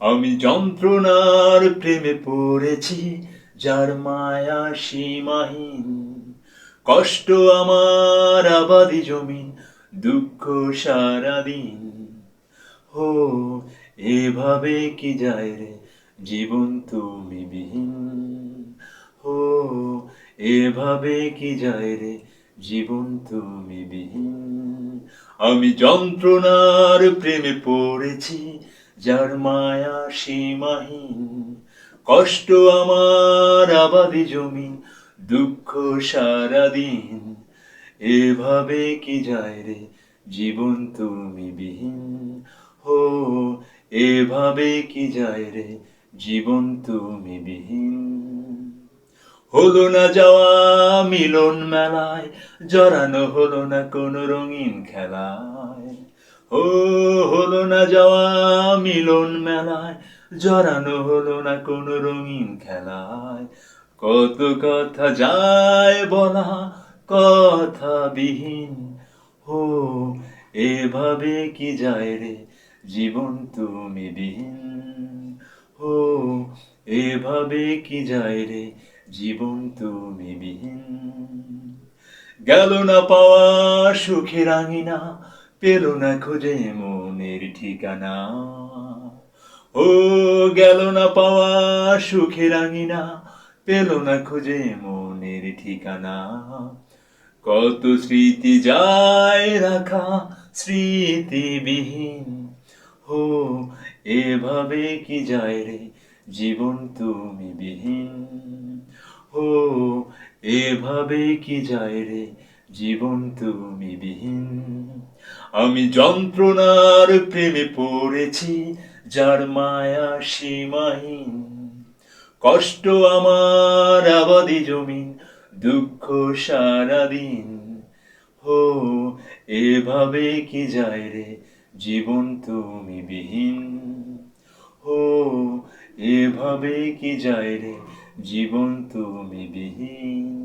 আমি যন্ত্রণার প্রেমে পড়েছি, যার মায়া সীমাহীন। কষ্ট আমার আবাদি জমিন, দুঃখ সারাদিন। হো, এভাবে কি যায় রে জীবন তুমি বিহীন। হো, এভাবে কি যায় রে জীবন তুমি বিহীন। আমি যন্ত্রণার প্রেমে পড়েছি, যার মায়া সীমাহীন। কষ্ট আমার আবাদি জমিন, দুঃখ সারাদিন। এভাবে কি যায় রে জীবন তুমি বিহীন। হো, এভাবে কি যায় রে জীবন তুমি বিহীন। হলো না যাওয়া মিলন মেলায়, জড়ানো হলো না কোনো রঙিন খেলায়। ও, হলো না যাওয়া মিলন মেলায়, জড়ানো হলো না কোনো রঙিন খেলায়। কত কথা যায় বলা, কথা বিহীন। হো, এভাবে কি যায় রে জীবন তুমি বিহীন। হো, এভাবে কি যায় রে জীবন তুমি বিহীন। গেল না পাওয়া সুখের আঙিনা, পেল না খুঁজে মনের ঠিকানা। ও, গেল না পাওয়া সুখের আঙিনা, পেল না খুঁজে মনের ঠিকানা। কত স্মৃতি যায় রাখা, স্মৃতিবিহীন। হো, এভাবে কি যায় রে জীবন তুমি বিহীন। হো, এভাবে কি যায় রে জীবন তুমি বিহীন। আমি যন্ত্রণার প্রেমে পড়েছি, যার মায়া সীমাহীন। কষ্ট আমার আবাদি জমিন, দুঃখ সারাদিন। হো, এভাবে কি যায় রে জীবন তুমি বিহীন। হো, এভাবে কি যায় রে জীবন তুমি বিহীন।